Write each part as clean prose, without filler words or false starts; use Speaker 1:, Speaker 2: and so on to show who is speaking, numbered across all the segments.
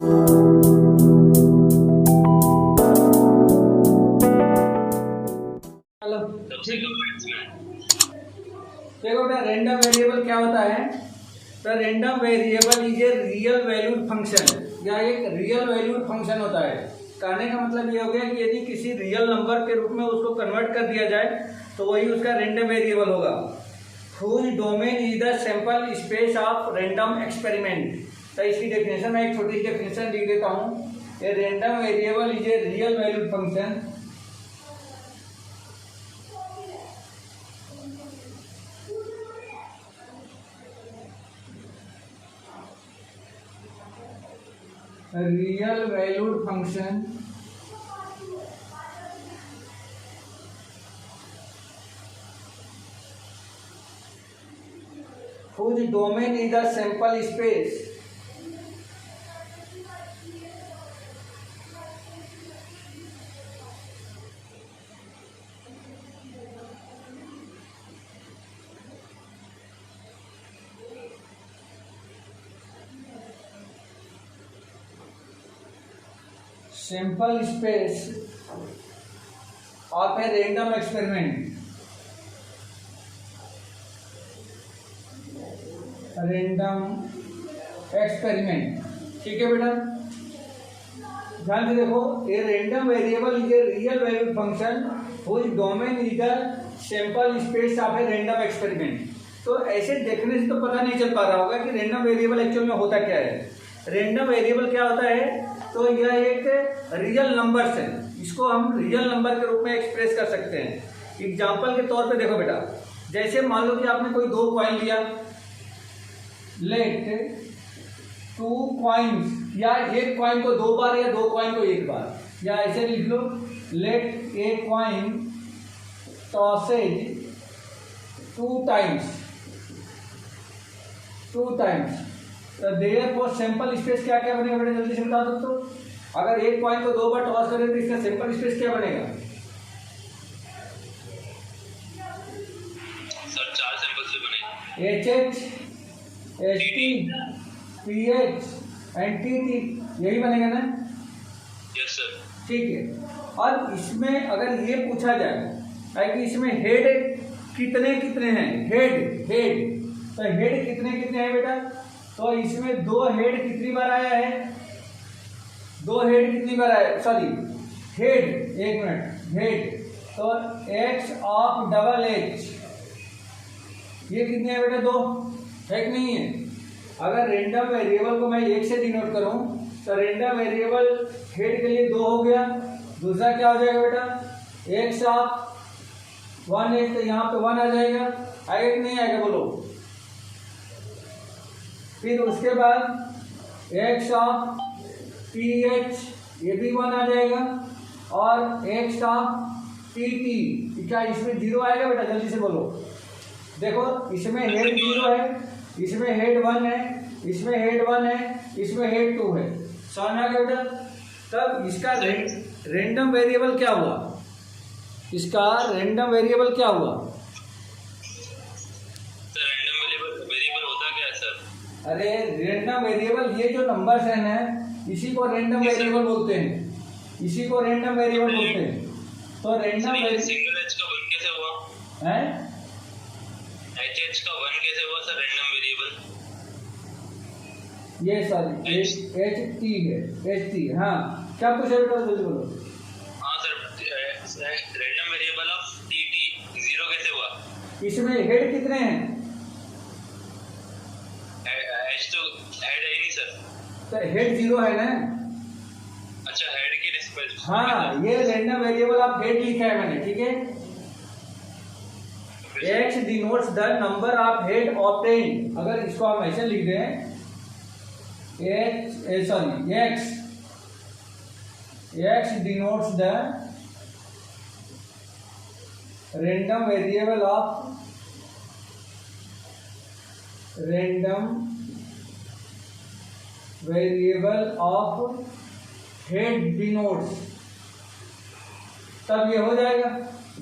Speaker 1: देखो बेटा, random variable क्या होता है? तो random variable is a real valued function या एक रियल वैल्यूड फंक्शन होता है। कहने का मतलब ये हो गया कि यदि किसी रियल नंबर के रूप में उसको कन्वर्ट कर दिया जाए तो वही उसका रैंडम वेरिएबल होगा। whose domain is the sample space of random experiment। तो इसकी डेफिनेशन में एक छोटी सी डेफिनेशन लिख देता हूँ। ए random variable is a real valued function real valued function whose domain is the sample space sample space of a random experiment। Random experiment, ठीक है बेटा। ध्यान से देखो, a random variable is a real valued function whose domain is the sample space of a random experiment. तो ऐसे देखने से तो पता नहीं चल पा रहा होगा कि रैंडम वेरिएबल एक्चुअल में होता क्या है। रैंडम वेरिएबल क्या होता है? तो यह एक रियल नंबर्स है, इसको हम रियल नंबर के रूप में एक्सप्रेस कर सकते हैं। एग्जाम्पल के तौर पे देखो बेटा, जैसे मान लो कि आपने कोई दो कॉइन लिया, लेट 2 कॉइन्स, या एक कॉइन को 2 बार या 2 कॉइन को 1 बार, या ऐसे लिख लो late a coin tosses 2 times. तो देयरफॉर सैंपल स्पेस क्या क्या बनेगा बेटा, जल्दी से बता दो। तो अगर एक कॉइन को 2 बार टॉस करें तो इसका सैंपल स्पेस क्या बनेगा?
Speaker 2: सर 4 सैंपल्स बनेंगे।
Speaker 1: HH, HT, PH and TT, यही बनेगा ना?
Speaker 2: Yes sir.
Speaker 1: ठीक है। और इसमें अगर ये पूछा जाए कि इसमें हेड कितने कितने हैं, हेड तो हेड कितने कितने हैं बेटा? तो इसमें 2 हेड कितनी बार आया है? 2 हेड कितनी बार आया, सॉरी हेड, एक मिनट, हेड तो X ऑफ डबल H, ये कितने हैं बेटा? 2 है कि नहीं है? अगर रैंडम वेरिएबल को मैं 1 से डिनोट करूं तो रैंडम वेरिएबल हेड के लिए 2 हो गया। दूसरा क्या हो जाएगा बेटा? X ऑफ 1H, तो यहाँ पे 1 आ जाएगा, आएगा कि नहीं आएगा बोलो? फिर उसके बाद X ऑफ TH, ये भी 1 आ जाएगा, और X ऑफ TT, क्या इसमें 0 आएगा बेटा? जल्दी से बोलो। देखो, इसमें हेड 0 है, इसमें हेड 1 है, इसमें हेड 1 है, इसमें हेड 2 है। समझ में आ गया बेटा? तब इसका रैंडम वेरिएबल क्या हुआ? इसका रैंडम वेरिएबल क्या हुआ?
Speaker 2: सर रैंडम वेरिएबल होता क्या है सर?
Speaker 1: अरे रैंडम वेरिएबल, ये जो नंबर्स हैं ना, इसी को रैंडम वेरिएबल बोलते हैं, इसी को रैंडम वेरिएबल बोलते हैं। तो रैंडम
Speaker 2: सिंगल एच का 1 कैसे हुआ
Speaker 1: है?
Speaker 2: एच का 1 कैसे हुआ सर रैंडम वेरिएबल?
Speaker 1: ये सॉरी HT है, HT। हाँ, क्या पूछा बेटा, जल्दी बोलो।
Speaker 2: हाँ sir, random variable of TT 0 कैसे हुआ?
Speaker 1: इसमें हेड कितने हैं?
Speaker 2: एच तो हेड है ही नहीं सर।
Speaker 1: तो हेड 0 है ना?
Speaker 2: अच्छा, हेड की रिस्पेक्ट।
Speaker 1: हाँ, ये रैंडम वेरिएबल ऑफ हेड लिखा है मैंने, ठीक है। X denotes the number of head obtain. अगर इसको हम ऐसे लिख दें, X denotes the random variable of head denotes, तब ये हो जाएगा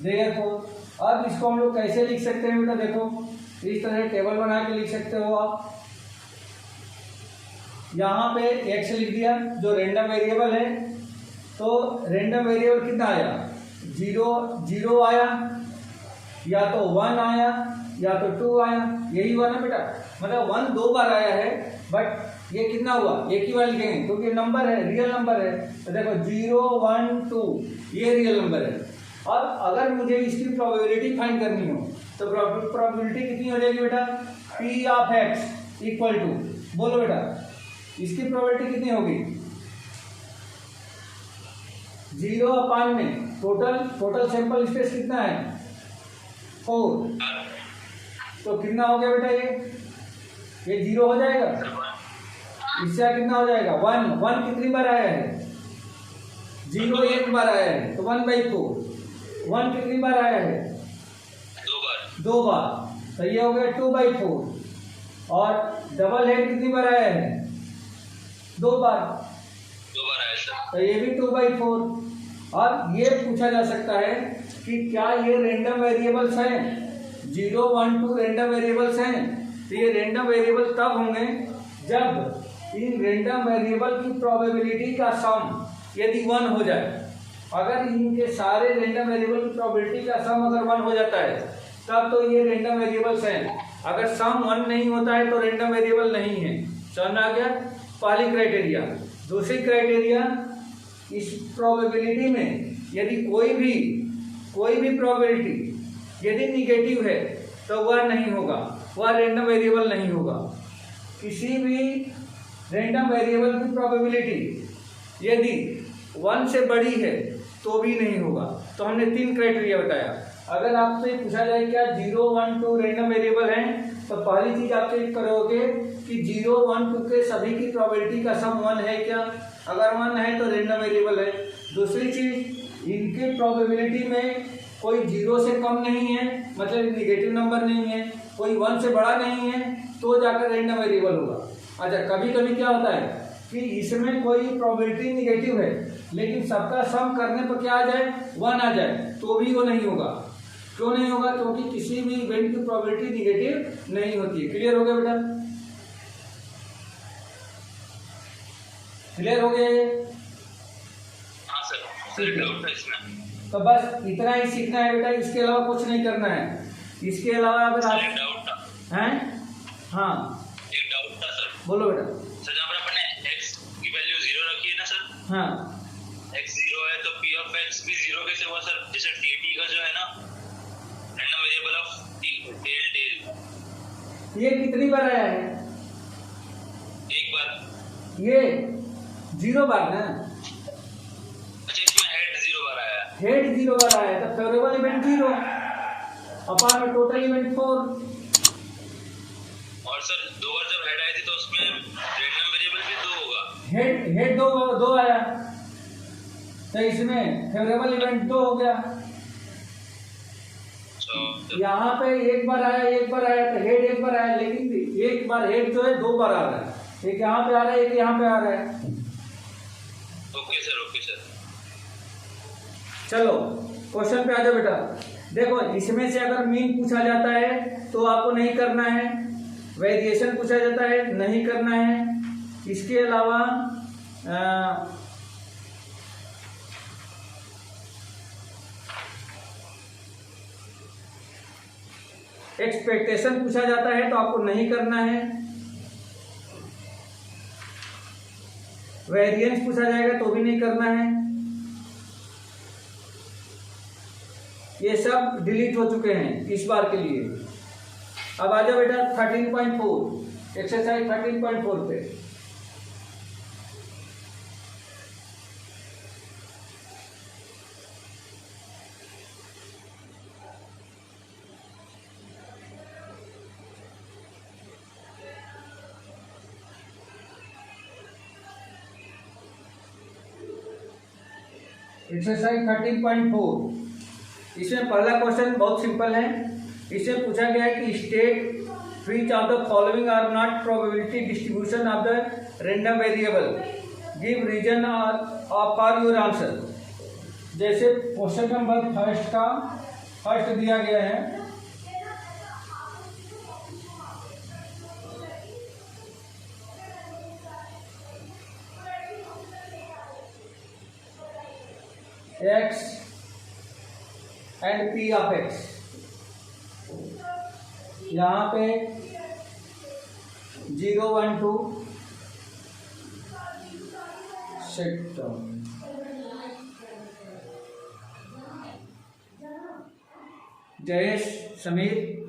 Speaker 1: therefore। अब इसको हम लोग कैसे लिख सकते हैं बेटा? देखो, इस तरह टेबल बना के लिख सकते हो आप। यहाँ पे x लिख दिया जो रैंडम वेरिएबल है। तो रैंडम वेरिएबल कितना आया, 0 आया, या तो 1 आया, या तो 2 आया। यही हुआ ना बेटा, मतलब 1 2 बार आया है, बट ये कितना हुआ, एक ही बार लिखेंगे क्योंकि नंबर है, रियल नंबर है। तो देखो 0 1 2 ये रियल नंबर है। और अगर मुझे इसकी प्रोबेबिलिटी फाइंड करनी हो तो प्रोबेबिलिटी कितनी हो जाएगी बेटा, P of x equal to, बोलो बेटा इसकी प्रोबेबिलिटी कितनी होगी, 0 अपान में टोटल सैंपल स्पेस कितना है 4, तो कितना हो गया बेटा, ये 0 हो जाएगा, इससे कितना हो जाएगा 1 कितनी बार आया है, 0 एक बार आया है तो 1/4। 1 कितनी बार आया है, 2 बार, तो ये हो गया 2/4। और डबल हेड कितनी बार आया है, 2 बार आया सर, तो ये भी 2/4। और ये पूछा जा सकता है कि क्या ये रैंडम वेरिएबल्स हैं, 0 1 2 रैंडम वेरिएबल्स हैं। तो ये रैंडम वेरिएबल तब होंगे जब इन रैंडम वेरिएबल की प्रोबेबिलिटी का सम यदि 1 हो जाए। अगर इनके सारे रैंडम वेरिएबल की प्रोबेबिलिटी का सम अगर 1 हो जाता है तब तो ये रैंडम वेरिएबल्स हैं। अगर सम 1 नहीं होता है तो रैंडम वेरिएबल नहीं है। समझ आ गया, पहली क्राइटेरिया। दूसरी क्राइटेरिया, इस प्रोबेबिलिटी में यदि कोई भी प्रोबेबिलिटी यदि निगेटिव है तो वह नहीं होगा, वह रैंडम वेरिएबल नहीं होगा। किसी भी रैंडम वेरिएबल की प्रोबेबिलिटी यदि 1 से बड़ी है तो भी नहीं होगा। तो हमने 3 क्राइटेरिया बताया। अगर आपसे पूछा जाए क्या 0 1 2 रैंडम वेरिएबल हैं, तो पहली चीज आप चेक करोगे कि 0 1 2 के सभी की प्रोबेबिलिटी का सम 1 है क्या, अगर 1 है तो रैंडम वेरिएबल है। दूसरी चीज, इनकी प्रोबेबिलिटी में कोई 0 से कम नहीं है, मतलब निगेटिव नंबर नहीं है, कोई 1 से बड़ा नहीं है, तो जाकर रैंडम वेरिएबल होगा। अच्छा, कभी कभी क्या होता है कि इसमें कोई प्रोबेबिलिटी निगेटिव है लेकिन सबका सम करने पर क्या आ जाए, 1 आ जाए, तो भी वो नहीं होगा। क्यों नहीं होगा, क्योंकि किसी भी इवेंट की प्रोबेबिलिटी निगेटिव नहीं होती है। क्लियर हो गया बेटा, क्लियर हो गया ये?
Speaker 2: हाँ सर, डाउट था इसमें।
Speaker 1: तो बस इतना ही सीखना है बेटा, इसके अलावा कुछ नहीं करना है। इसके अलावा अगर आप
Speaker 2: डाउट था
Speaker 1: हैं, हाँ
Speaker 2: एक डाउट था सर।
Speaker 1: बोलो बेटा।
Speaker 2: सर जब अपने x की वैल्यू 0 रखी है ना सर,
Speaker 1: हाँ,
Speaker 2: x 0 है तो p ऑफ x भी 0 कैसे हुआ सर? जैसे dt का जो है ना रैंडम वेरिएबल ऑफ डेल,
Speaker 1: ये कितनी बार आया है,
Speaker 2: एक बार,
Speaker 1: ये 0 बार ना,
Speaker 2: अच्छा इसमें हेड 0 बार आया है।
Speaker 1: हेड 0 बार आया है, तो फेवरेबल इवेंट 0 अपान में टोटल इवेंट 4।
Speaker 2: और सर 2 बार जब हेड आई थी तो उसमें रैंडम वेरिएबल भी 2 होगा।
Speaker 1: हेड 2 आया, तो इसमें फेवरेबल इवेंट 2 हो गया। यहाँ पे एक बार आया तो हेड एक बार आया, लेकिन एक बार हेड जो है 2 बार आ रहा है, एक यहाँ पे आ रहा है, एक यहाँ पे आ रहा है।
Speaker 2: Okay sir, okay sir.
Speaker 1: चलो क्वेश्चन पे आ जाओ बेटा। देखो, इसमें से अगर मीन पूछा जाता है तो आपको नहीं करना है, वेरिएशन पूछा जाता है नहीं करना है। इसके अलावा एक्सपेक्टेशन पूछा जाता है तो आपको नहीं करना है। वेरिएंस पूछा जाएगा तो भी नहीं करना है। ये सब डिलीट हो चुके हैं इस बार के लिए। अब आ जाओ बेटा 13.4, एक्सरसाइज 13.4 पे। एक्सरसाइज 13.4, इसमें पहला क्वेश्चन बहुत सिंपल है। इसमें पूछा गया है कि state which of the following are not probability distribution of the random variable, give reason for your answer. जैसे क्वेश्चन नंबर फर्स्ट दिया गया है, X and P of X. यहाँ पे 0 1 2 सेट जयेश समीर